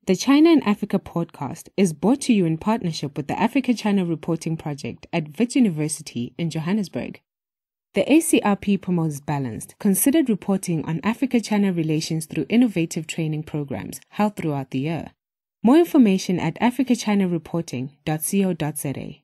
The China and Africa podcast is brought to you in partnership with the Africa-China Reporting Project at Wits University in Johannesburg. The ACRP promotes balanced, considered reporting on Africa-China relations through innovative training programs held throughout the year. More information at africachinareporting.co.za.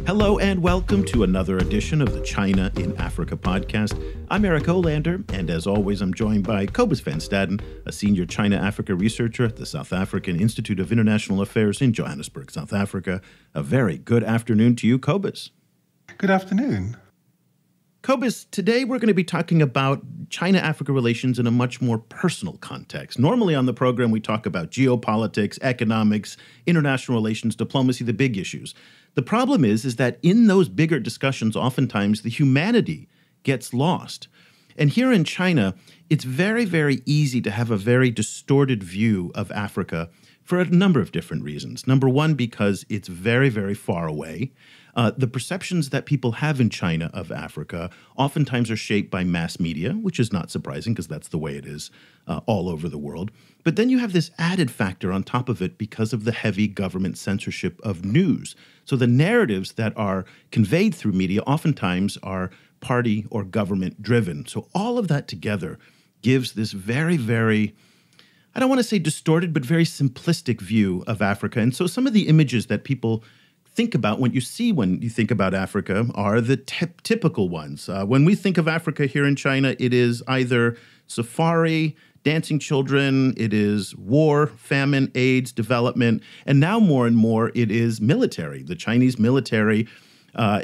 Hello and welcome to another edition of the China in Africa podcast. I'm Eric Olander, and as always, I'm joined by Cobus van Staden, a senior China-Africa researcher at the South African Institute of International Affairs in Johannesburg, South Africa. A very good afternoon to you, Cobus. Good afternoon. Cobus, today we're going to be talking about China-Africa relations in a much more personal context. Normally on the program, we talk about geopolitics, economics, international relations, diplomacy, the big issues. The problem is that in those bigger discussions, oftentimes the humanity gets lost. And here in China, it's very, very easy to have a very distorted view of Africa for a number of different reasons. Number one, because it's very, very far away. The perceptions that people have in China of Africa oftentimes are shaped by mass media, which is not surprising because that's the way it is all over the world. But then you have this added factor on top of it because of the heavy government censorship of news. So the narratives that are conveyed through media oftentimes are party or government driven. So all of that together gives this very, very, I don't want to say distorted, but very simplistic view of Africa. And so some of the images that people think about when you think about Africa are the typical ones. When we think of Africa here in China, it is either safari, dancing children, it is war, famine, AIDS, development, and now more and more it is military. The Chinese military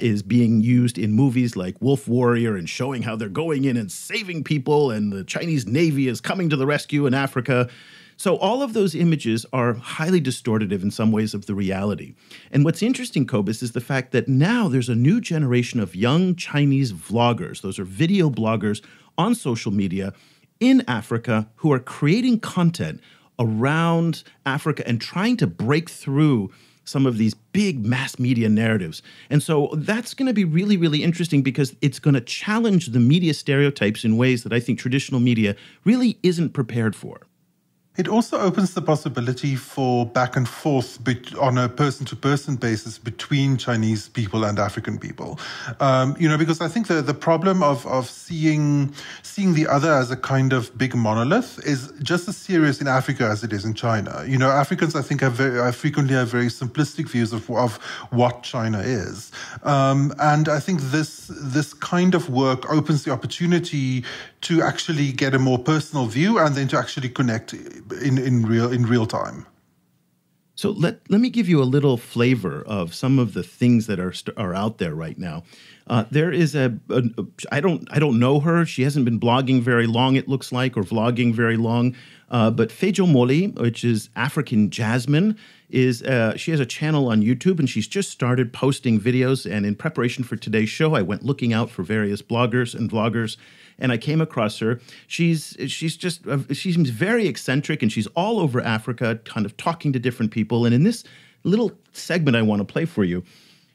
is being used in movies like Wolf Warrior and showing how they're going in and saving people, and the Chinese Navy is coming to the rescue in Africa. So all of those images are highly distortive in some ways of the reality. And what's interesting, Cobus, is the fact that now there's a new generation of young Chinese vloggers. Those are video bloggers on social media in Africa who are creating content around Africa and trying to break through some of these big mass media narratives. And so that's going to be really, really interesting because it's going to challenge the media stereotypes in ways that I think traditional media really isn't prepared for. It also opens the possibility for back and forth on a person-to-person basis between Chinese people and African people. Because I think the problem of seeing the other as a kind of big monolith is just as serious in Africa as it is in China. You know, Africans, I think, frequently have very simplistic views of what China is. And I think this kind of work opens the opportunity to actually get a more personal view and then to actually connect in real time. So let me give you a little flavor of some of the things that are out there right now. There is I don't know her. She hasn't been blogging very long, it looks like, or vlogging very long. But Fejo Moli, which is African Jasmine, she has a channel on YouTube, and she's just started posting videos. And in preparation for today's show, I went looking out for various bloggers and vloggers, and I came across her. She seems very eccentric, and she's all over Africa, kind of talking to different people. And in this little segment I want to play for you,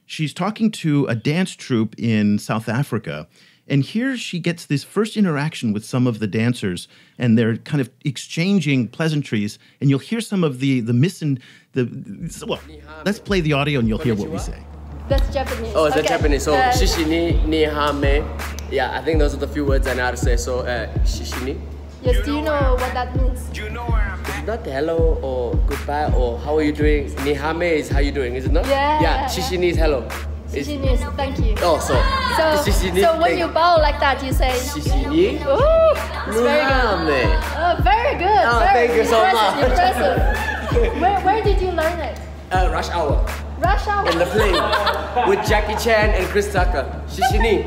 she's talking to a dance troupe in South Africa. And here she gets this first interaction with some of the dancers, and they're kind of exchanging pleasantries. And you'll hear some of let's play the audio and you'll hear what we say. That's Japanese. Oh, that's Japanese. So, shishini, ni ha me. Yeah, I think those are the few words I know how to say. So, shishini. Yes, do you know what that means? It's not hello or goodbye or how are you doing. Ni ha me is how you doing, is it not? Yeah. Shishini is hello. Shishini is thank you. Oh, so when you bow like that, you say shishini. Ooh, it's very good. Oh, very good. Oh, thank you so much. Impressive. Where did you learn it? Rush Hour. Rush Hour. In the plane with Jackie Chan and Chris Tucker. Shishini.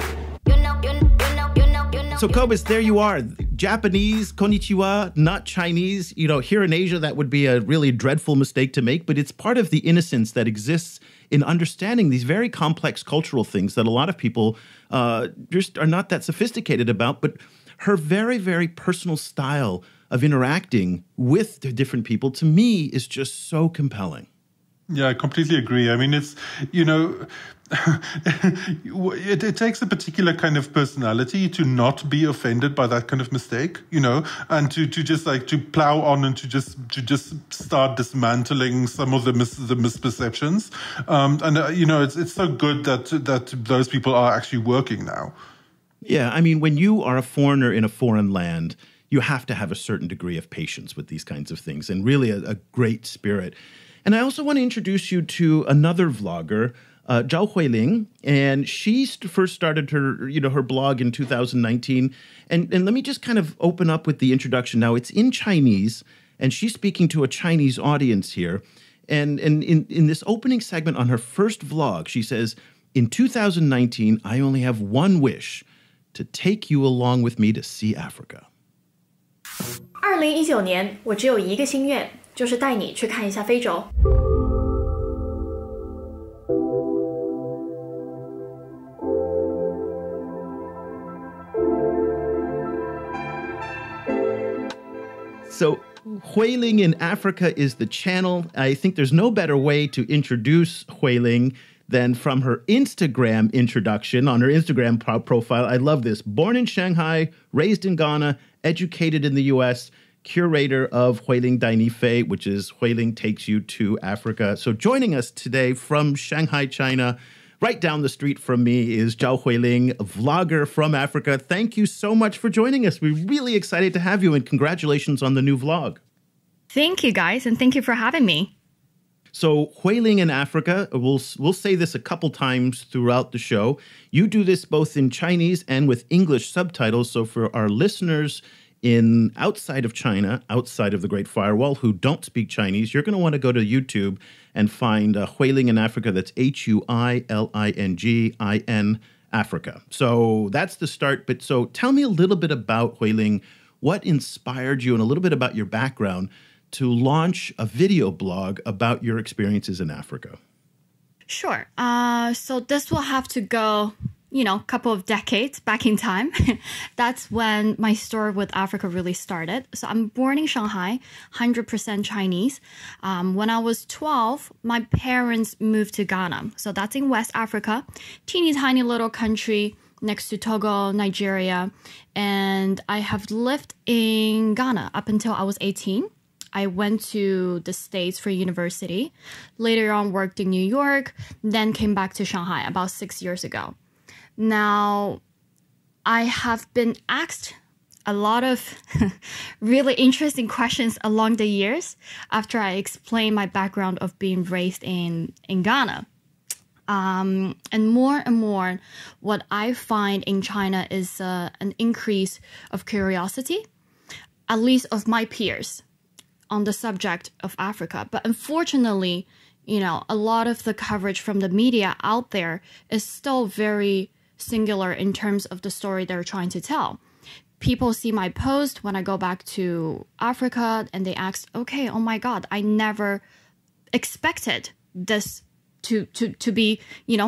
So, Cobus, there you are. Japanese, konnichiwa, not Chinese. You know, here in Asia, that would be a really dreadful mistake to make, but it's part of the innocence that exists in understanding these very complex cultural things that a lot of people just are not that sophisticated about. But her very, very personal style of interacting with the different people, to me, is just so compelling. Yeah, I completely agree. I mean, it's, it takes a particular kind of personality to not be offended by that kind of mistake, and to just to plow on and to just start dismantling some of the misperceptions. It's so good that those people are actually working now. Yeah, I mean, when you are a foreigner in a foreign land, you have to have a certain degree of patience with these kinds of things and really a great spirit. And I also want to introduce you to another vlogger, Zhao Huiling, and she first started her blog in 2019. And let me just kind of open up with the introduction now. It's in Chinese, and she's speaking to a Chinese audience here. And in this opening segment on her first vlog, she says, "In 2019, I only have one wish, to take you along with me to see Africa." 2019年，我只有一个心愿，就是带你去看一下非洲。So, Huiling in Africa is the channel. I think there's no better way to introduce Huiling than from her Instagram introduction on her Instagram profile. I love this. Born in Shanghai, raised in Ghana, educated in the U.S., curator of Huiling Dainife, which is Huiling Takes You to Africa. So joining us today from Shanghai, China, right down the street from me, is Zhao Huiling, a vlogger from Africa. Thank you so much for joining us. We're really excited to have you, and congratulations on the new vlog. Thank you, guys, and thank you for having me. So Huiling in Africa, we'll say this a couple times throughout the show. You do this both in Chinese and with English subtitles. So for our listeners outside of China, outside of the Great Firewall, who don't speak Chinese, you're going to want to go to YouTube and find Huiling in Africa. That's HUILINGIN Africa. So that's the start. But so tell me a little bit about Huiling. What inspired you, and a little bit about your background, to launch a video blog about your experiences in Africa? Sure. So this will have to go, a couple of decades back in time. That's when my story with Africa really started. So I'm born in Shanghai, 100% Chinese. When I was 12, my parents moved to Ghana. So that's in West Africa, teeny tiny little country next to Togo, Nigeria. And I have lived in Ghana up until I was 18. I went to the States for university, later on worked in New York, then came back to Shanghai about 6 years ago. Now, I have been asked a lot of really interesting questions along the years after I explained my background of being raised in Ghana. And more, what I find in China is an increase of curiosity, at least of my peers, on the subject of Africa. But unfortunately, a lot of the coverage from the media out there is still very singular in terms of the story they're trying to tell. People see my post when I go back to Africa and they ask, okay, oh my God, I never expected this to be,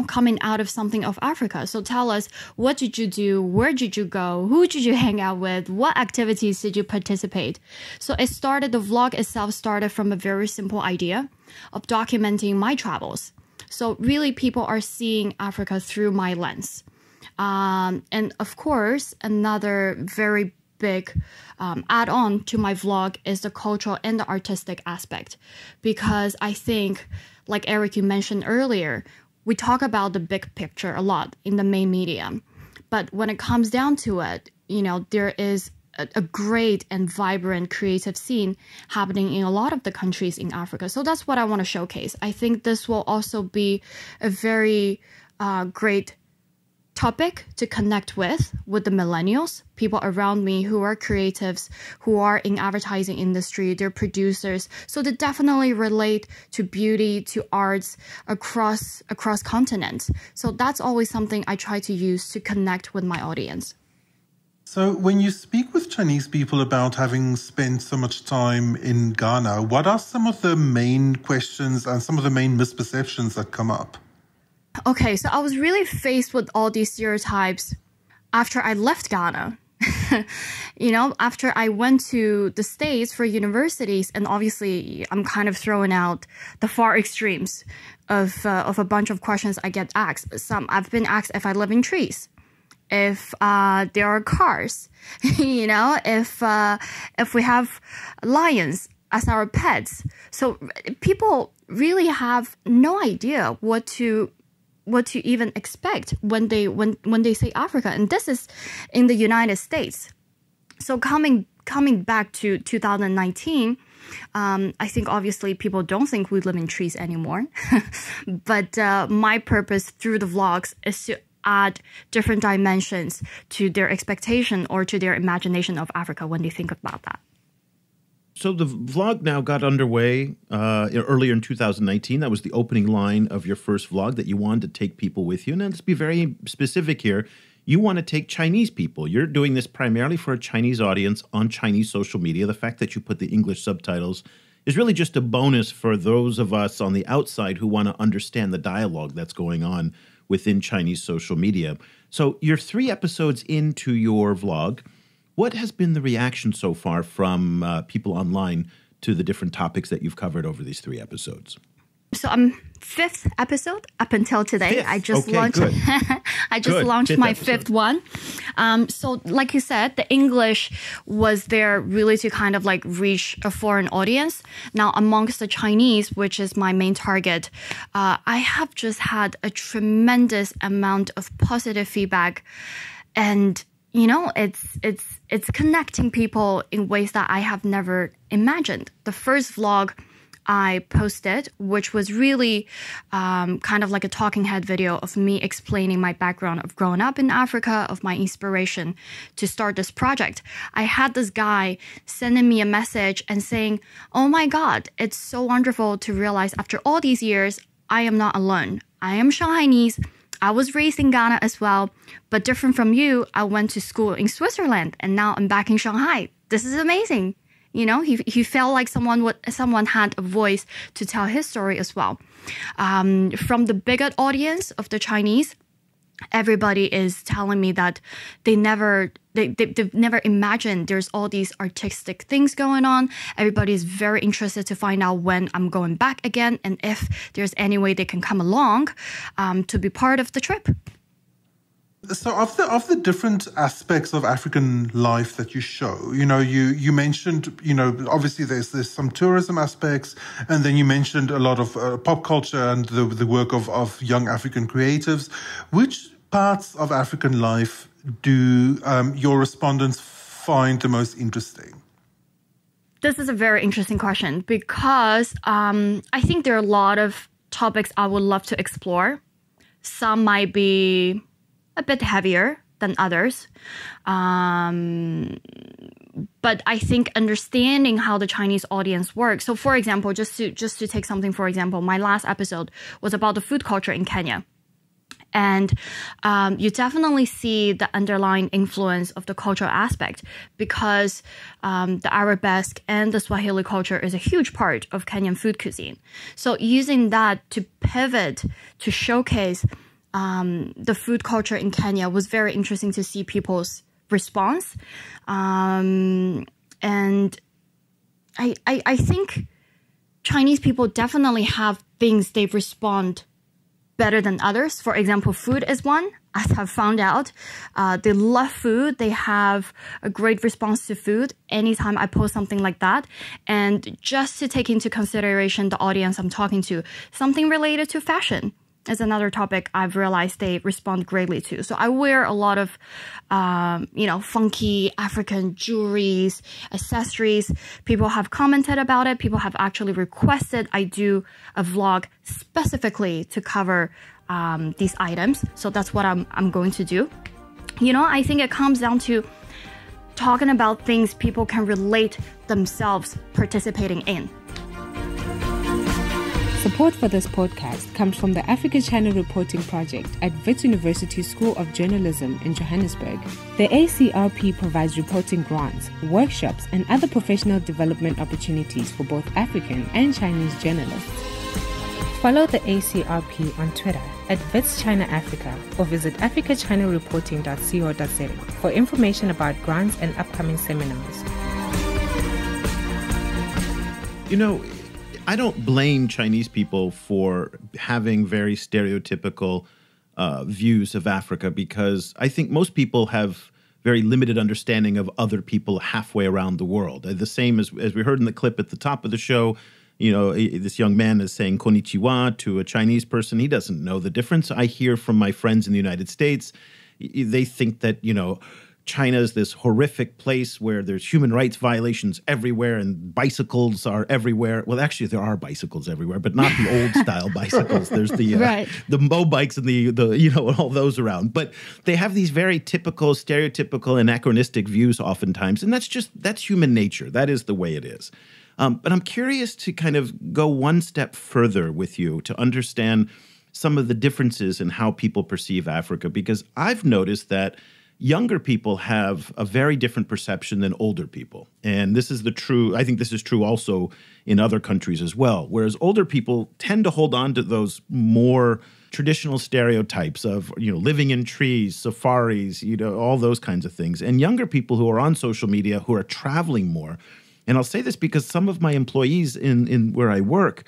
coming out of something of Africa. So tell us, what did you do? Where did you go? Who did you hang out with? What activities did you participate? So the vlog itself started from a very simple idea of documenting my travels. So really people are seeing Africa through my lens. And of course, another very big add-on to my vlog is the cultural and the artistic aspect. Because I think, like Eric, you mentioned earlier, we talk about the big picture a lot in the main media. But when it comes down to it, there is a great and vibrant creative scene happening in a lot of the countries in Africa. So that's what I want to showcase. I think this will also be a very great topic to connect with the millennials, people around me who are creatives, who are in advertising industry, they're producers. So they definitely relate to beauty, to arts across continents. So that's always something I try to use to connect with my audience. So when you speak with Chinese people about having spent so much time in Ghana, what are some of the main questions and some of the main misperceptions that come up? Okay, so I was really faced with all these stereotypes after I left Ghana. After I went to the States for universities, and obviously I'm kind of throwing out the far extremes of a bunch of questions I get asked. I've been asked if I live in trees, if there are cars, if we have lions as our pets. So people really have no idea what to even expect when they say Africa, and this is in the United States. So coming back to 2019, I think obviously people don't think we live in trees anymore. But my purpose through the vlogs is to add different dimensions to their expectation or to their imagination of Africa when they think about that. So the vlog now got underway earlier in 2019. That was the opening line of your first vlog, that you wanted to take people with you. And let's be very specific here. You want to take Chinese people. You're doing this primarily for a Chinese audience on Chinese social media. The fact that you put the English subtitles is really just a bonus for those of us on the outside who want to understand the dialogue that's going on within Chinese social media. So you're 3 episodes into your vlog. What has been the reaction so far from people online to the different topics that you've covered over these 3 episodes? So I'm 5th episode up until today. 5th. I just Okay, launched. good. I just Good. launched 5th my episode. 5th one. So like you said, the English was there really to kind of like reach a foreign audience. Now amongst the Chinese, which is my main target, I have just had a tremendous amount of positive feedback, and it's connecting people in ways that I have never imagined. The first vlog I posted, which was really kind of like a talking head video of me explaining my background of growing up in Africa, of my inspiration to start this project. I had this guy sending me a message and saying, "Oh my God, it's so wonderful to realize after all these years, I am not alone. I am Shanghainese. I was raised in Ghana as well, but different from you, I went to school in Switzerland and now I'm back in Shanghai. This is amazing." He felt like someone had a voice to tell his story as well. From the bigot audience of the Chinese, everybody is telling me that they've never imagined there's all these artistic things going on. Everybody is very interested to find out when I'm going back again and if there's any way they can come along to be part of the trip. So of the different aspects of African life that you show, you mentioned, obviously there's some tourism aspects, and then you mentioned a lot of pop culture and the work of young African creatives. Which parts of African life do your respondents find the most interesting? This is a very interesting question because I think there are a lot of topics I would love to explore. Some might be a bit heavier than others. But I think understanding how the Chinese audience works. So for example, just to take something, for example, my last episode was about the food culture in Kenya. And you definitely see the underlying influence of the cultural aspect because the Arabesque and the Swahili culture is a huge part of Kenyan food cuisine. So using that to pivot, to showcase the food culture in Kenya was very interesting to see people's response. And I think Chinese people definitely have things they respond better than others. For example, food is one, as I've found out. They love food. They have a great response to food anytime I post something like that. And just to take into consideration the audience I'm talking to, something related to fashion is another topic I've realized they respond greatly to. So I wear a lot of, funky African jewelries, accessories. People have commented about it. People have actually requested I do a vlog specifically to cover these items. So that's what I'm going to do. I think it comes down to talking about things people can relate themselves participating in. Support for this podcast comes from the Africa China Reporting Project at Wits University School of Journalism in Johannesburg. The ACRP provides reporting grants, workshops, and other professional development opportunities for both African and Chinese journalists. Follow the ACRP on Twitter at Vets China Africa or visit africachinareporting.co.za for information about grants and upcoming seminars. You know, I don't blame Chinese people for having very stereotypical views of Africa, because I think most people have very limited understanding of other people halfway around the world. The same as we heard in the clip at the top of the show, you know, this young man is saying konnichiwa to a Chinese person. He doesn't know the difference. I hear from my friends in the United States, they think that, you know, China is this horrific place where there's human rights violations everywhere and bicycles are everywhere. Well, actually, there are bicycles everywhere, but not the old style bicycles. There's the the mobikes and the you know, all those around. But they have these very typical, stereotypical, anachronistic views oftentimes, and that's human nature. That is the way it is. But I'm curious to kind of go one step further with you to understand some of the differences in how people perceive Africa, because I've noticed that younger people have a very different perception than older people. And I think this is true also in other countries as well. Whereas older people tend to hold on to those more traditional stereotypes of, you know, living in trees, safaris, you know, all those kinds of things. And younger people who are on social media, who are traveling more. And I'll say this because some of my employees in where I work,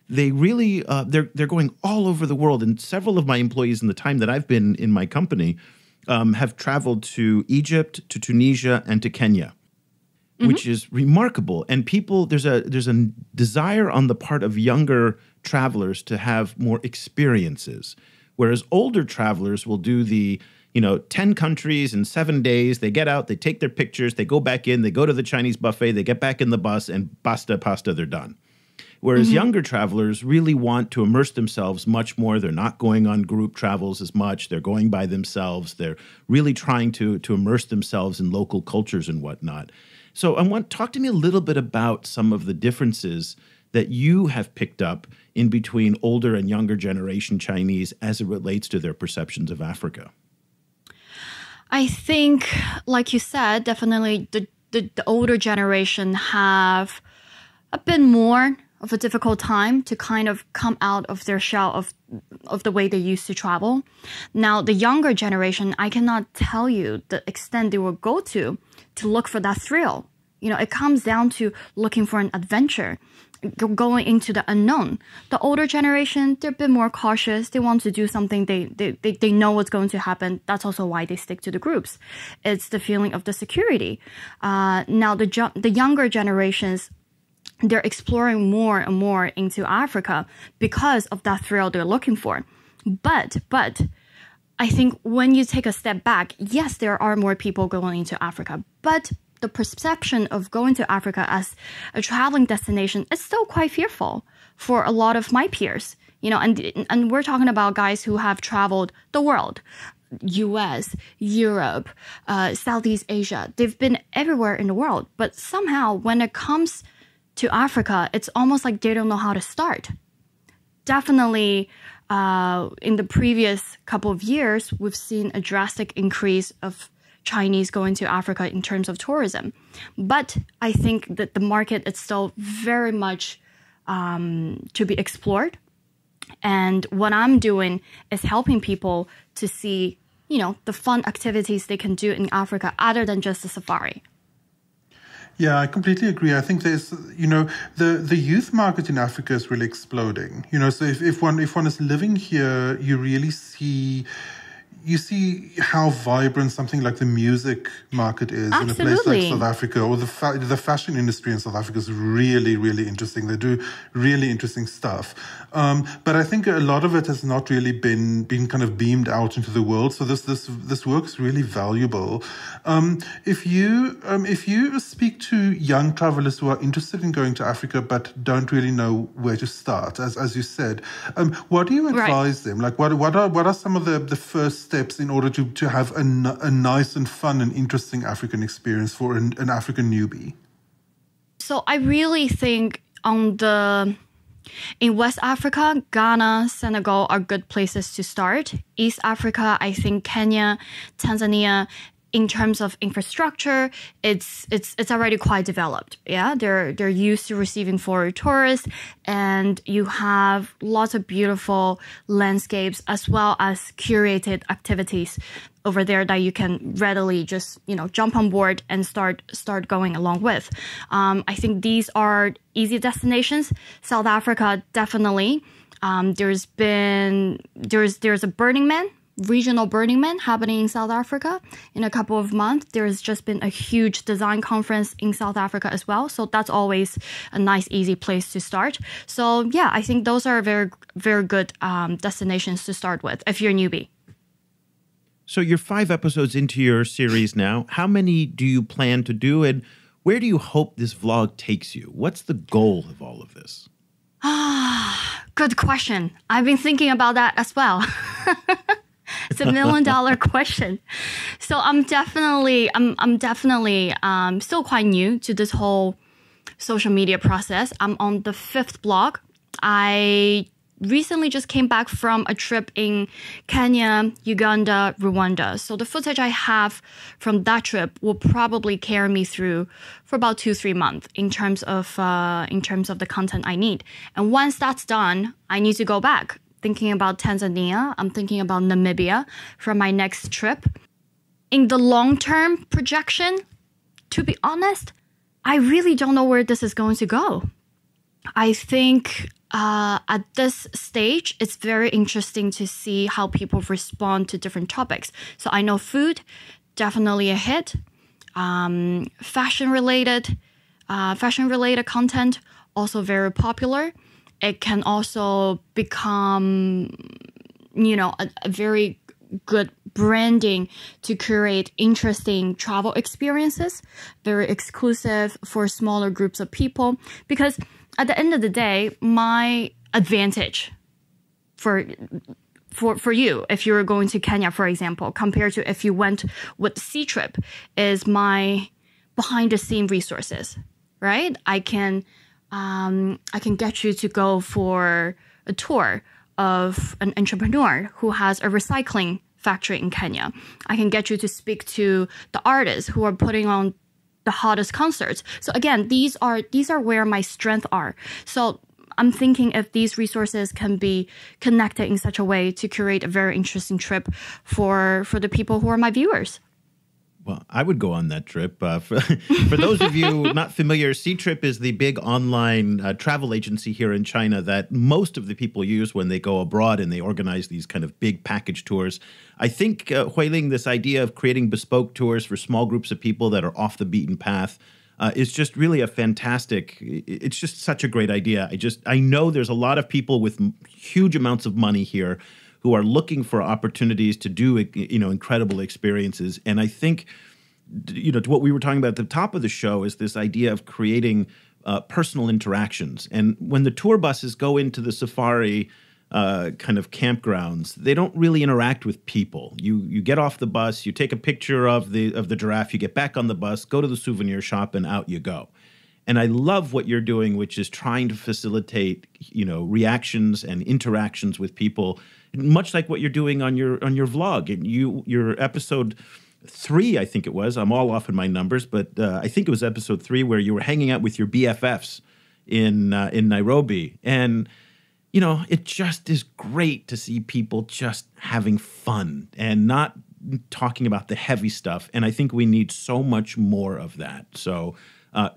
they really, they're going all over the world. And several of my employees in the time that I've been in my company have traveled to Egypt, to Tunisia, and to Kenya, which is remarkable. And there's a desire on the part of younger travelers to have more experiences, whereas older travelers will do the, 10 countries in 7 days. They get out, they take their pictures, they go back in, they go to the Chinese buffet, they get back in the bus, and basta, pasta, they're done. Whereas younger travelers really want to immerse themselves much more. They're not going on group travels as much. They're going by themselves. They're really trying to immerse themselves in local cultures and whatnot. So talk to me a little bit about some of the differences that you have picked up in between older and younger generation Chinese as it relates to their perceptions of Africa. I think, like you said, definitely the older generation have a bit more of a difficult time to kind of come out of their shell of the way they used to travel. Now, the younger generation, I cannot tell you the extent they will go to look for that thrill. It comes down to looking for an adventure, going into the unknown. The older generation, they're a bit more cautious. They want to do something they know what's going to happen. That's also why they stick to the groups. It's the feeling of the security. Now, the younger generations, they're exploring more and more into Africa because of that thrill they're looking for. But I think when you take a step back, yes, there are more people going into Africa, but the perception of going to Africa as a traveling destination is still quite fearful for a lot of my peers. And we're talking about guys who have traveled the world, US, Europe, Southeast Asia. They've been everywhere in the world, but somehow when it comes to Africa, it's almost like they don't know how to start. Definitely, in the previous couple of years, we've seen a drastic increase of Chinese going to Africa in terms of tourism. But I think that the market is still very much to be explored. And what I'm doing is helping people to see, the fun activities they can do in Africa other than just a safari. Yeah, I completely agree. I think there's, the youth market in Africa is really exploding. So if one is living here, you really see how vibrant something like the music market is. Absolutely. In a place like South Africa, or the fashion industry in South Africa is really, really interesting. They do really interesting stuff. But I think a lot of it has not really been kind of beamed out into the world. So this work is really valuable. If you speak to young travelers who are interested in going to Africa but don't really know where to start, as you said, what do you advise them? Like what are some of the first steps in order to have a nice and fun and interesting African experience for an African newbie? So I really think in West Africa, Ghana, Senegal are good places to start. East Africa, I think Kenya, Tanzania, in terms of infrastructure, it's already quite developed. Yeah, they're used to receiving foreign tourists, and you have lots of beautiful landscapes as well as curated activities over there that you can readily just jump on board and start going along with. I think these are easy destinations. South Africa, definitely. There's a Burning Man. Regional Burning Man happening in South Africa in a couple of months. There's just been a huge design conference in South Africa as well. So that's always a nice, easy place to start. So yeah, I think those are very, very good destinations to start with if you're a newbie. So you're 5 episodes into your series now. How many do you plan to do, and where do you hope this vlog takes you? What's the goal of all of this? Good question. I've been thinking about that as well. It's $1 million question. So I'm definitely still quite new to this whole social media process. I'm on the 5th blog. I recently just came back from a trip in Kenya, Uganda, Rwanda. So the footage I have from that trip will probably carry me through for about 2-3 months in terms of the content I need. And once that's done, I need to go back. Thinking about Tanzania, I'm thinking about Namibia for my next trip. In the long-term projection, to be honest, I really don't know where this is going to go. I think at this stage, it's very interesting to see how people respond to different topics. So I know food, definitely a hit. Fashion-related content, also very popular. It can also become, a very good branding to create interesting travel experiences, very exclusive for smaller groups of people. Because at the end of the day, my advantage for you, if you're going to Kenya, for example, compared to if you went with Ctrip, is my behind-the-scene resources, right? I can get you to go for a tour of an entrepreneur who has a recycling factory in Kenya. I can get you to speak to the artists who are putting on the hottest concerts. So again, these are where my strengths are. So I'm thinking if these resources can be connected in such a way to create a very interesting trip for the people who are my viewers. Well, I would go on that trip. For those of you not familiar, Ctrip is the big online travel agency here in China that most of the people use when they go abroad, and they organize these kind of big package tours. I think, Huiling, this idea of creating bespoke tours for small groups of people that are off the beaten path is just really it's just such a great idea. I know there's a lot of people with huge amounts of money here who are looking for opportunities to do, incredible experiences. And I think, to what we were talking about at the top of the show is this idea of creating personal interactions. And when the tour buses go into the safari kind of campgrounds, they don't really interact with people. You get off the bus, you take a picture of the giraffe, you get back on the bus, go to the souvenir shop, and out you go. And I love what you're doing, which is trying to facilitate, reactions and interactions with people, much like what you're doing on your vlog. And your episode 3, I think it was. I'm all off in my numbers, but I think it was episode 3 where you were hanging out with your BFFs in Nairobi. And it just is great to see people just having fun and not talking about the heavy stuff. And I think we need so much more of that. So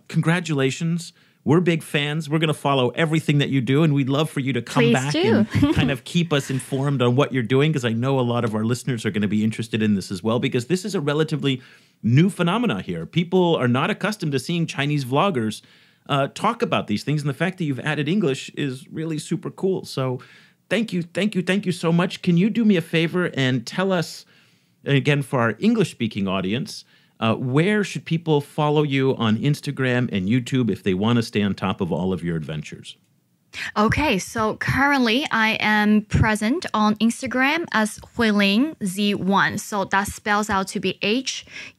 congratulations. We're big fans. We're going to follow everything that you do, and we'd love for you to come back and kind of keep us informed on what you're doing, because I know a lot of our listeners are going to be interested in this as well, because this is a relatively new phenomena here. People are not accustomed to seeing Chinese vloggers talk about these things, and the fact that you've added English is really super cool. So thank you so much. Can you do me a favor and tell us, again, for our English-speaking audience, where should people follow you on Instagram and YouTube if they want to stay on top of all of your adventures? Okay, so currently I am present on Instagram as Huiling Z1. So that spells out to be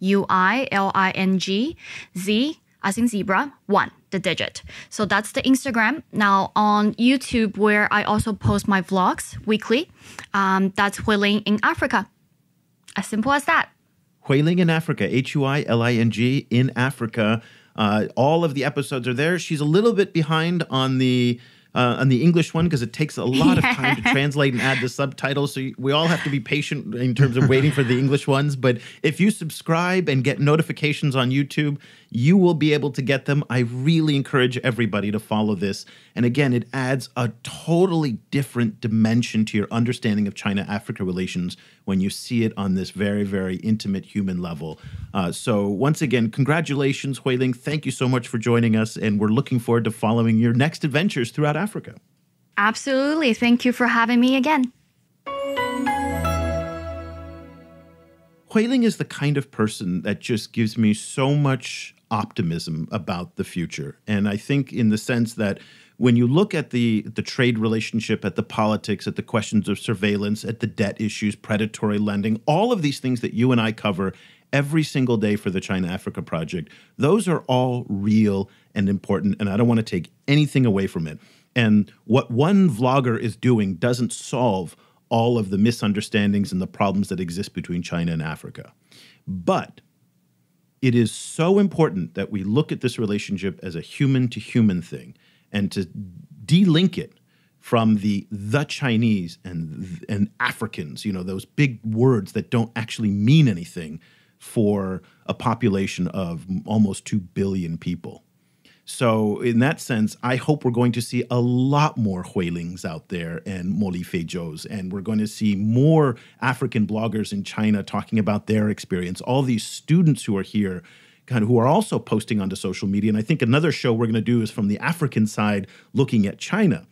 Huiling Z as in zebra, 1, the digit. So that's the Instagram. Now on YouTube, where I also post my vlogs weekly, that's Huiling in Africa. As simple as that. Huiling in Africa, Huyling in Africa. All of the episodes are there. She's a little bit behind on the English one because it takes a lot of time to translate and add the subtitles. So we all have to be patient in terms of waiting for the English ones. But if you subscribe and get notifications on YouTube, you will be able to get them. I really encourage everybody to follow this. And again, it adds a totally different dimension to your understanding of China-Africa relations when you see it on this very, very intimate human level. So once again, congratulations, Huiling. Thank you so much for joining us. And we're looking forward to following your next adventures throughout Africa. Absolutely. Thank you for having me again. Huiling is the kind of person that just gives me so much optimism about the future. And I think in the sense that when you look at the trade relationship, at the politics, at the questions of surveillance, at the debt issues, predatory lending, all of these things that you and I cover every single day for the China-Africa Project, those are all real and important, and I don't want to take anything away from it. And what one vlogger is doing doesn't solve all of the misunderstandings and the problems that exist between China and Africa. But it is so important that we look at this relationship as a human-to-human thing and to de-link it from the Chinese and Africans, those big words that don't actually mean anything for a population of almost 2 billion people. So in that sense, I hope we're going to see a lot more Huilings out there and Moli Feizhous, and we're going to see more African bloggers in China talking about their experience. All these students who are here, who are also posting onto social media. And I think another show we're going to do is from the African side, looking at China,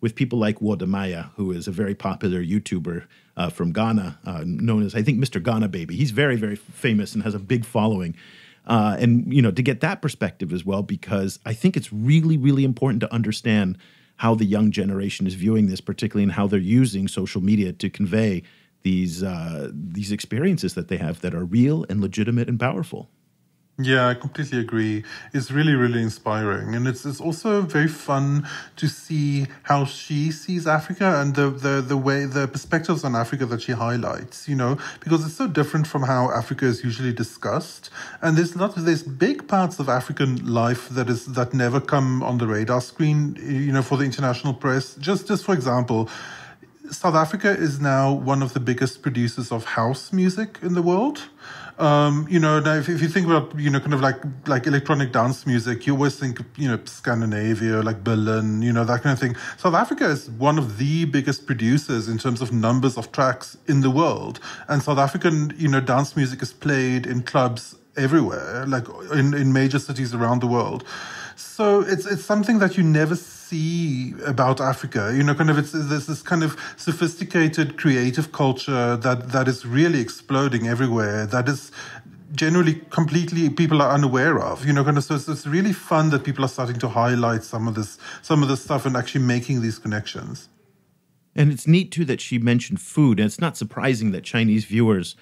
with people like Wodamaya, who is a very popular YouTuber from Ghana, known as, I think, Mr. Ghana Baby. He's very, very famous and has a big following. And to get that perspective as well, because I think it's really, really important to understand how the young generation is viewing this, particularly in how they're using social media to convey these experiences that they have that are real and legitimate and powerful. Yeah, I completely agree. It's really, really inspiring. And it's also very fun to see how she sees Africa and the perspectives on Africa that she highlights, because it's so different from how Africa is usually discussed. And there's big parts of African life that never come on the radar screen, for the international press. Just for example, South Africa is now one of the biggest producers of house music in the world. Now if you think about, kind of like electronic dance music, you always think, Scandinavia, like Berlin, that kind of thing. South Africa is one of the biggest producers in terms of numbers of tracks in the world. And South African, dance music is played in clubs everywhere, like in major cities around the world. So it's something that you never see about Africa. There's this kind of sophisticated creative culture that is really exploding everywhere. That is generally completely people are unaware of. So it's really fun that people are starting to highlight some of this stuff and actually making these connections. And it's neat too that she mentioned food, and it's not surprising that Chinese viewers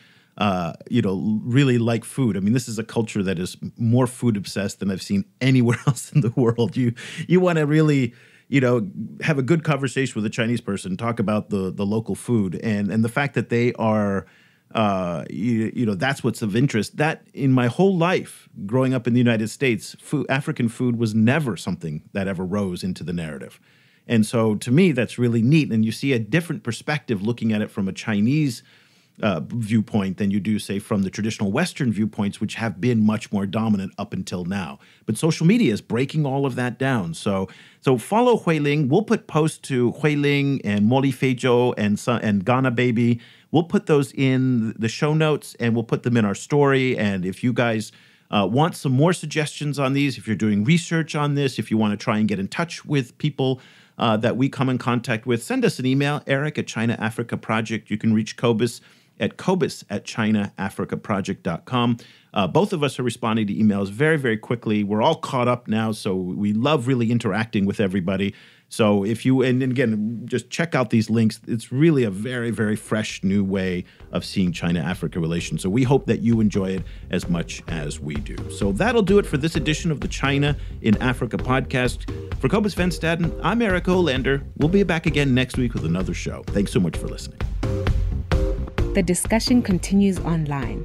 really like food. I mean, this is a culture that is more food obsessed than I've seen anywhere else in the world. You want to really, have a good conversation with a Chinese person, talk about the local food and the fact that they are, that's what's of interest. That in my whole life, growing up in the United States, African food was never something that ever rose into the narrative. And so to me, that's really neat. And you see a different perspective looking at it from a Chinese viewpoint than you do, say, from the traditional Western viewpoints, which have been much more dominant up until now. But social media is breaking all of that down. So follow Huiling. We'll put posts to Huiling and Moli Feizhou and Ghana Baby. We'll put those in the show notes and we'll put them in our story. And if you guys want some more suggestions on these, if you're doing research on this, if you want to try and get in touch with people that we come in contact with, send us an email, Eric at China Africa Project. You can reach Cobus at CHINAAfricaProject.com. Both of us are responding to emails very, very quickly. We're all caught up now, so we love really interacting with everybody. So if you, and again, just check out these links. It's really a very, very fresh new way of seeing China-Africa relations. So we hope that you enjoy it as much as we do. So that'll do it for this edition of the China in Africa podcast. For Cobus Van Staden, I'm Eric Olander. We'll be back again next week with another show. Thanks so much for listening. The discussion continues online.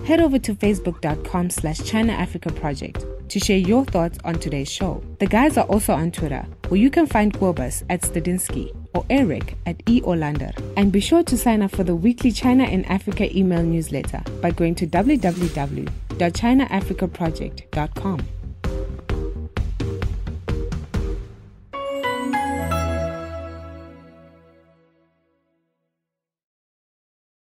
head over to facebook.com/China Africa Project to share your thoughts on today's show. The guys are also on Twitter, where you can find Kobus at Stadinsky or Eric at eOlander. And be sure to sign up for the weekly China in Africa email newsletter by going to www.ChinaAfricaProject.com.